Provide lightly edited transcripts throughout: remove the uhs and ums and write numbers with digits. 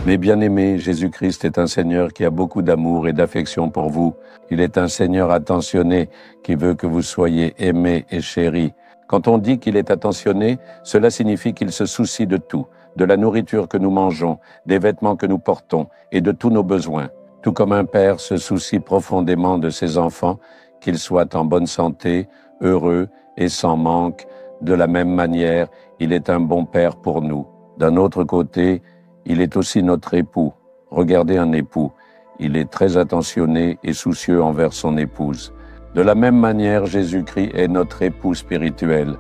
Mes bien-aimés, Jésus-Christ est un Seigneur qui a beaucoup d'amour et d'affection pour vous. Il est un Seigneur attentionné qui veut que vous soyez aimés et chéris. Quand on dit qu'il est attentionné, cela signifie qu'il se soucie de tout, de la nourriture que nous mangeons, des vêtements que nous portons et de tous nos besoins. Tout comme un père se soucie profondément de ses enfants, qu'ils soient en bonne santé, heureux et sans manque, de la même manière, il est un bon père pour nous. D'un autre côté, il est aussi notre époux. Regardez un époux. Il est très attentionné et soucieux envers son épouse. De la même manière, Jésus-Christ est notre époux spirituel.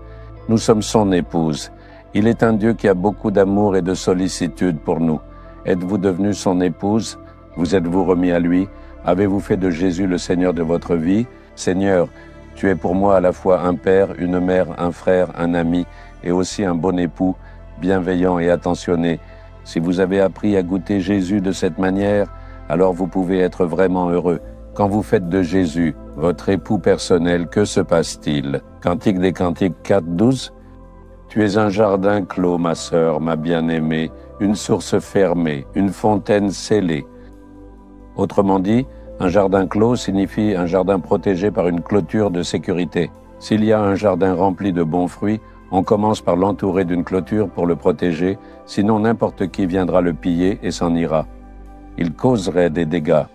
Nous sommes son épouse. Il est un Dieu qui a beaucoup d'amour et de sollicitude pour nous. Êtes-vous devenu son épouse? Vous êtes-vous remis à lui? Avez-vous fait de Jésus le Seigneur de votre vie? Seigneur, tu es pour moi à la fois un père, une mère, un frère, un ami et aussi un bon époux, bienveillant et attentionné. Si vous avez appris à goûter Jésus de cette manière, alors vous pouvez être vraiment heureux. Quand vous faites de Jésus votre époux personnel, que se passe-t-il? Cantique des Cantiques 4:12. Tu es un jardin clos, ma sœur, ma bien-aimée, une source fermée, une fontaine scellée. Autrement dit, un jardin clos signifie un jardin protégé par une clôture de sécurité. S'il y a un jardin rempli de bons fruits, on commence par l'entourer d'une clôture pour le protéger, sinon n'importe qui viendra le piller et s'en ira. Il causerait des dégâts.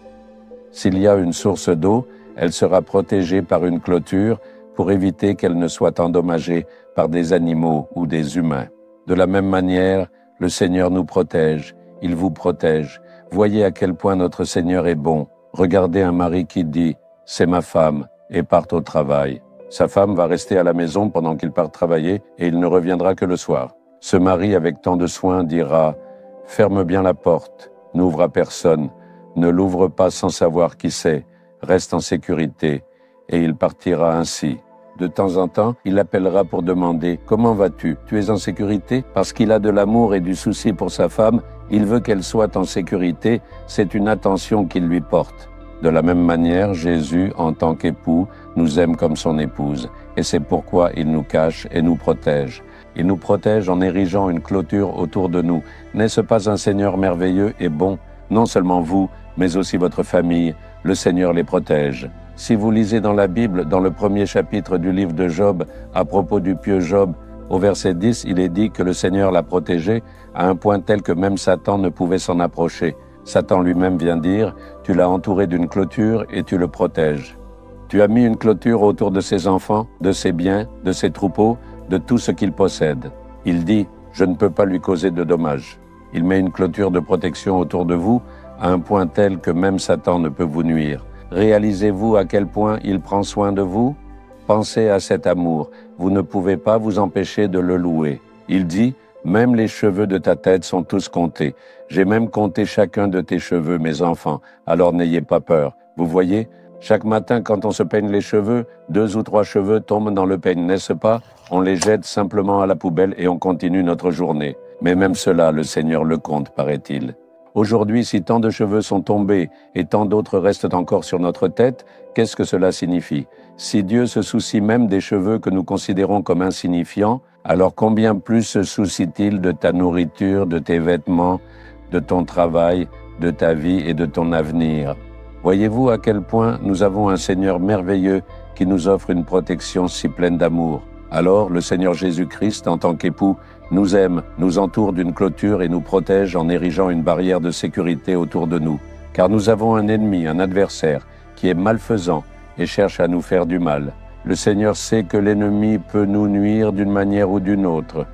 S'il y a une source d'eau, elle sera protégée par une clôture pour éviter qu'elle ne soit endommagée par des animaux ou des humains. De la même manière, le Seigneur nous protège, il vous protège. Voyez à quel point notre Seigneur est bon. Regardez un mari qui dit « c'est ma femme » et part au travail. Sa femme va rester à la maison pendant qu'il part travailler et il ne reviendra que le soir. Ce mari, avec tant de soin, dira « ferme bien la porte, n'ouvre à personne, ne l'ouvre pas sans savoir qui c'est, reste en sécurité. » Et il partira ainsi. De temps en temps, il l'appellera pour demander « Comment vas-tu? Tu es en sécurité ?» Parce qu'il a de l'amour et du souci pour sa femme, il veut qu'elle soit en sécurité, c'est une attention qu'il lui porte. De la même manière, Jésus, en tant qu'époux, nous aime comme son épouse, et c'est pourquoi il nous cache et nous protège. Il nous protège en érigeant une clôture autour de nous. N'est-ce pas un Seigneur merveilleux et bon? Non seulement vous, mais aussi votre famille, le Seigneur les protège. Si vous lisez dans la Bible, dans le premier chapitre du livre de Job, à propos du pieux Job, au verset 10, il est dit que le Seigneur l'a protégé à un point tel que même Satan ne pouvait s'en approcher. Satan lui-même vient dire, tu l'as entouré d'une clôture et tu le protèges. Tu as mis une clôture autour de ses enfants, de ses biens, de ses troupeaux, de tout ce qu'il possède. Il dit, je ne peux pas lui causer de dommages. Il met une clôture de protection autour de vous à un point tel que même Satan ne peut vous nuire. Réalisez-vous à quel point il prend soin de vous? Pensez à cet amour. Vous ne pouvez pas vous empêcher de le louer. Il dit, même les cheveux de ta tête sont tous comptés. J'ai même compté chacun de tes cheveux, mes enfants. Alors n'ayez pas peur. Vous voyez, chaque matin, quand on se peigne les cheveux, 2 ou 3 cheveux tombent dans le peigne, n'est-ce pas? On les jette simplement à la poubelle et on continue notre journée. Mais même cela, le Seigneur le compte, paraît-il. Aujourd'hui, si tant de cheveux sont tombés et tant d'autres restent encore sur notre tête, qu'est-ce que cela signifie? Si Dieu se soucie même des cheveux que nous considérons comme insignifiants, alors combien plus se soucie-t-il de ta nourriture, de tes vêtements, de ton travail, de ta vie et de ton avenir? Voyez-vous à quel point nous avons un Seigneur merveilleux qui nous offre une protection si pleine d'amour? Alors, le Seigneur Jésus-Christ, en tant qu'époux, nous aime, nous entoure d'une clôture et nous protège en érigeant une barrière de sécurité autour de nous. Car nous avons un ennemi, un adversaire, qui est malfaisant et cherche à nous faire du mal. Le Seigneur sait que l'ennemi peut nous nuire d'une manière ou d'une autre.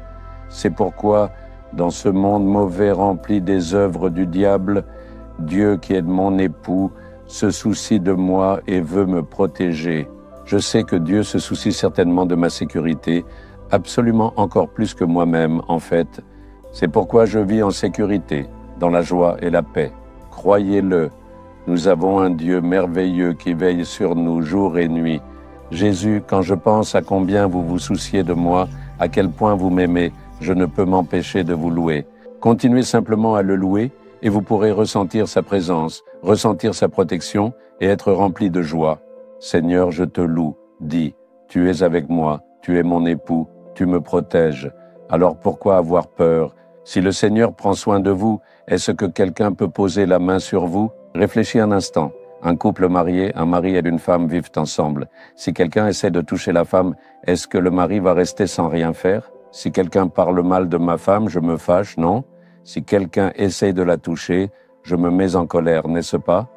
C'est pourquoi, dans ce monde mauvais rempli des œuvres du diable, Dieu qui est mon époux se soucie de moi et veut me protéger. Je sais que Dieu se soucie certainement de ma sécurité, absolument encore plus que moi-même, en fait. C'est pourquoi je vis en sécurité, dans la joie et la paix. Croyez-le, nous avons un Dieu merveilleux qui veille sur nous jour et nuit. Jésus, quand je pense à combien vous vous souciez de moi, à quel point vous m'aimez, je ne peux m'empêcher de vous louer. Continuez simplement à le louer et vous pourrez ressentir sa présence, ressentir sa protection et être rempli de joie. Seigneur, je te loue, dis, tu es avec moi, tu es mon époux, tu me protèges. Alors pourquoi avoir peur? Si le Seigneur prend soin de vous, est-ce que quelqu'un peut poser la main sur vous? Réfléchis un instant. Un couple marié, un mari et une femme vivent ensemble. Si quelqu'un essaie de toucher la femme, est-ce que le mari va rester sans rien faire? Si quelqu'un parle mal de ma femme, je me fâche, non? Si quelqu'un essaie de la toucher, je me mets en colère, n'est-ce pas?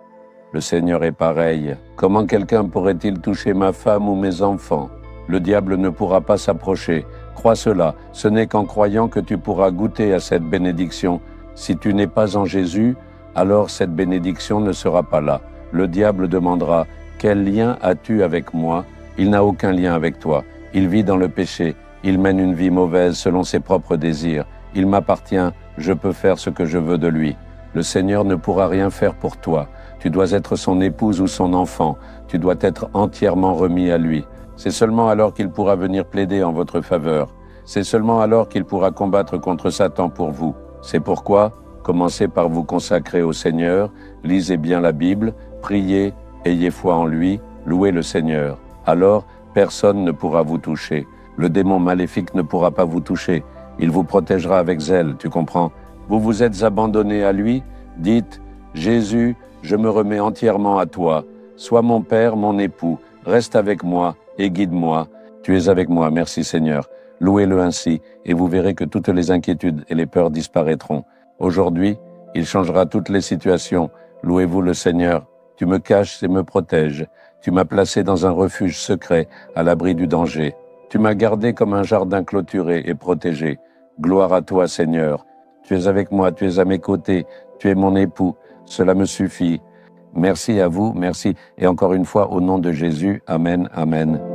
Le Seigneur est pareil. Comment quelqu'un pourrait-il toucher ma femme ou mes enfants? Le diable ne pourra pas s'approcher. Crois cela, ce n'est qu'en croyant que tu pourras goûter à cette bénédiction. Si tu n'es pas en Jésus, alors cette bénédiction ne sera pas là. Le diable demandera « Quel lien as-tu avec moi ?» Il n'a aucun lien avec toi. Il vit dans le péché. Il mène une vie mauvaise selon ses propres désirs. Il m'appartient, je peux faire ce que je veux de lui. Le Seigneur ne pourra rien faire pour toi. Tu dois être son épouse ou son enfant. Tu dois être entièrement remis à lui. C'est seulement alors qu'il pourra venir plaider en votre faveur. C'est seulement alors qu'il pourra combattre contre Satan pour vous. C'est pourquoi, commencez par vous consacrer au Seigneur, lisez bien la Bible, priez, ayez foi en lui, louez le Seigneur. Alors, personne ne pourra vous toucher. Le démon maléfique ne pourra pas vous toucher. Il vous protégera avec zèle, tu comprends? Vous vous êtes abandonné à lui? Dites, Jésus, je me remets entièrement à toi. Sois mon Père, mon époux. Reste avec moi et guide-moi. Tu es avec moi, merci Seigneur. Louez-le ainsi et vous verrez que toutes les inquiétudes et les peurs disparaîtront. Aujourd'hui, il changera toutes les situations. Louez-vous le Seigneur. Tu me caches et me protèges. Tu m'as placé dans un refuge secret, à l'abri du danger. Tu m'as gardé comme un jardin clôturé et protégé. Gloire à toi, Seigneur. Tu es avec moi, tu es à mes côtés, tu es mon époux. Cela me suffit. Merci à vous, merci. Et encore une fois, au nom de Jésus, Amen, Amen.